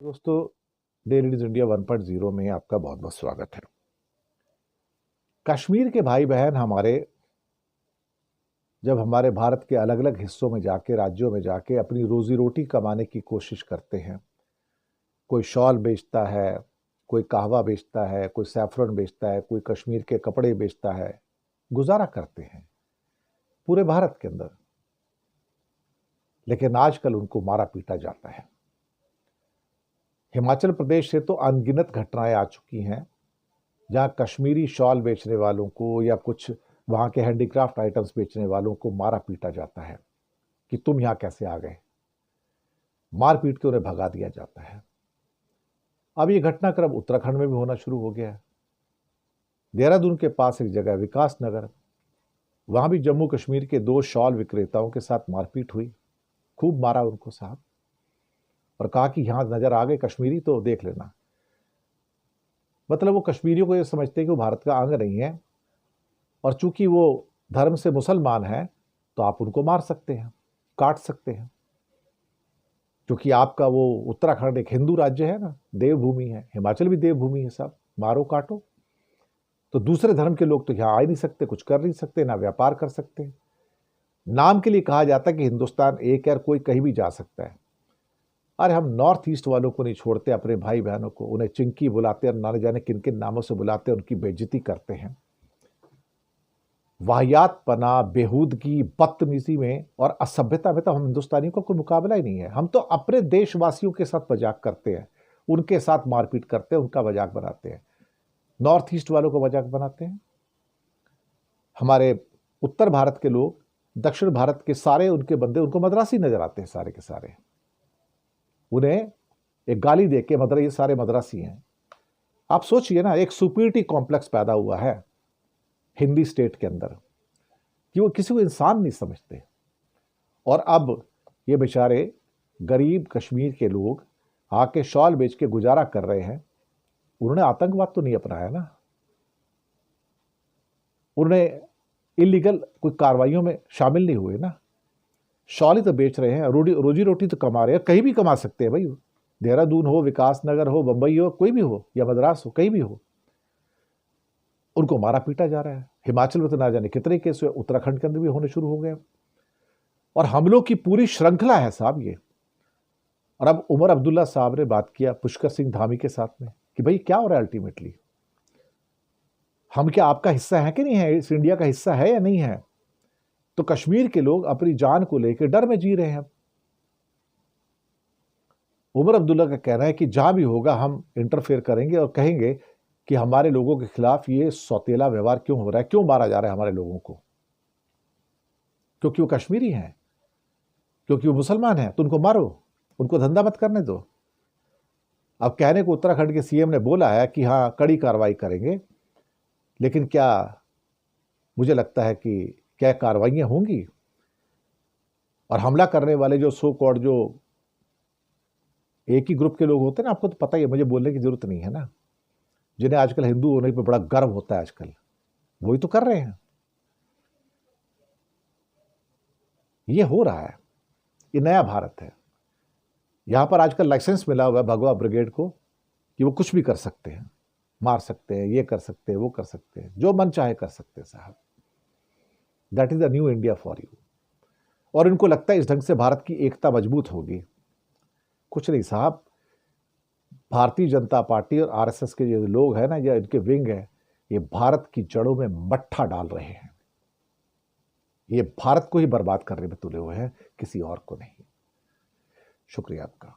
दोस्तों, daily news India 1.0 में आपका बहुत बहुत स्वागत है। कश्मीर के भाई बहन हमारे जब हमारे भारत के अलग अलग हिस्सों में जाके, राज्यों में जाके अपनी रोजी रोटी कमाने की कोशिश करते हैं, कोई शॉल बेचता है, कोई कहवा बेचता है, कोई सैफरन बेचता है, कोई कश्मीर के कपड़े बेचता है, गुजारा करते हैं पूरे भारत के अंदर। लेकिन आजकल उनको मारा पीटा जाता है। हिमाचल प्रदेश से तो अनगिनत घटनाएं आ चुकी हैं जहां कश्मीरी शॉल बेचने वालों को या कुछ वहां के हैंडीक्राफ्ट आइटम्स बेचने वालों को मारा पीटा जाता है कि तुम यहां कैसे आ गए। मार पीट के उन्हें भगा दिया जाता है। अब ये घटनाक्रम उत्तराखंड में भी होना शुरू हो गया है। देहरादून के पास एक जगह विकास नगर, वहां भी जम्मू कश्मीर के 2 शॉल विक्रेताओं के साथ मारपीट हुई। खूब मारा उनको साहब, और कहा कि यहां नजर आ गए कश्मीरी तो देख लेना। मतलब वो कश्मीरियों को ये समझते हैं कि वो भारत का अंग नहीं है, और चूंकि वो धर्म से मुसलमान है तो आप उनको मार सकते हैं, काट सकते हैं। क्योंकि आपका वो उत्तराखंड एक हिंदू राज्य है ना, देवभूमि है। हिमाचल भी देवभूमि है साहब, मारो काटो। तो दूसरे धर्म के लोग तो यहाँ आ ही नहीं सकते, कुछ कर नहीं सकते, ना व्यापार कर सकते। नाम के लिए कहा जाता है कि हिंदुस्तान एक है और कोई कहीं भी जा सकता है। अरे हम नॉर्थ ईस्ट वालों को नहीं छोड़ते, अपने भाई बहनों को, उन्हें चिंकी बुलाते हैं और ना जाने किन किन नामों से बुलाते हैं, उनकी बेइज्जती करते हैं। वाहियातपना, बेहूदगी, बदतमीजी में और असभ्यता में तो हम हिंदुस्तानियों का कोई मुकाबला ही नहीं है। हम तो अपने देशवासियों के साथ मजाक करते हैं, उनके साथ मारपीट करते हैं, उनका मजाक बनाते हैं। नॉर्थ ईस्ट वालों को मजाक बनाते हैं। हमारे उत्तर भारत के लोग, दक्षिण भारत के सारे उनके बंदे उनको मद्रासी नजर आते हैं सारे के सारे। उन्हें एक गाली दे के ये सारे मद्रासी हैं। आप सोचिए ना, एक सुपीरियरिटी कॉम्प्लेक्स पैदा हुआ है हिंदी स्टेट के अंदर कि वो किसी को इंसान नहीं समझते। और अब ये बेचारे गरीब कश्मीर के लोग आके शॉल बेच के गुजारा कर रहे हैं। उन्होंने आतंकवाद तो नहीं अपनाया ना, उन्होंने इलीगल कोई कार्रवाइयों में शामिल नहीं हुए ना। शॉल ही तो बेच रहे हैं, रोजी रोटी तो कमा रहे हैं। कहीं भी कमा सकते हैं भाई, देहरादून हो, विकास नगर हो, बंबई हो, कोई भी हो, या मद्रास हो, कहीं भी हो। उनको मारा पीटा जा रहा है। हिमाचल में तो ना जाने कितने केस हुए, उत्तराखंड के अंदर भी होने शुरू हो गए। और हमलों की पूरी श्रृंखला है साहब ये। और अब उमर अब्दुल्ला साहब ने बात किया पुष्कर सिंह धामी के साथ में कि भाई क्या हो रहा है अल्टीमेटली, हम क्या आपका हिस्सा है कि नहीं है, इस इंडिया का हिस्सा है या नहीं है। तो कश्मीर के लोग अपनी जान को लेकर डर में जी रहे हैं। उमर अब्दुल्ला का कहना है कि जहां भी होगा हम इंटरफेयर करेंगे और कहेंगे कि हमारे लोगों के खिलाफ ये सौतेला व्यवहार क्यों हो रहा है, क्यों मारा जा रहा है हमारे लोगों को। क्योंकि वो कश्मीरी हैं, क्योंकि वो मुसलमान हैं, तो उनको मारो, उनको धंधा मत करने दो। अब कहने को उत्तराखंड के सीएम ने बोला है कि हाँ कड़ी कार्रवाई करेंगे, लेकिन क्या मुझे लगता है कि क्या कार्रवाइयां होंगी। और हमला करने वाले जो सो कॉल्ड जो एक ही ग्रुप के लोग होते हैं ना, आपको तो पता ही है, मुझे बोलने की जरूरत नहीं है ना, जिन्हें आजकल हिंदू होने पर बड़ा गर्व होता है आजकल, वही तो कर रहे हैं। ये हो रहा है, ये नया भारत है। यहां पर आजकल लाइसेंस मिला हुआ है भगवा ब्रिगेड को कि वो कुछ भी कर सकते हैं, मार सकते हैं, ये कर सकते हैं, वो कर सकते हैं, जो मन चाहे कर सकते हैं साहब। That is the new India for you. और इनको लगता है इस ढंग से भारत की एकता मजबूत होगी। कुछ नहीं साहब, भारतीय जनता पार्टी और आरएसएस के जो लोग हैं ना, या इनके विंग है, ये भारत की जड़ों में मट्ठा डाल रहे हैं। ये भारत को ही बर्बाद करने में तुले हुए हैं, किसी और को नहीं। शुक्रिया आपका।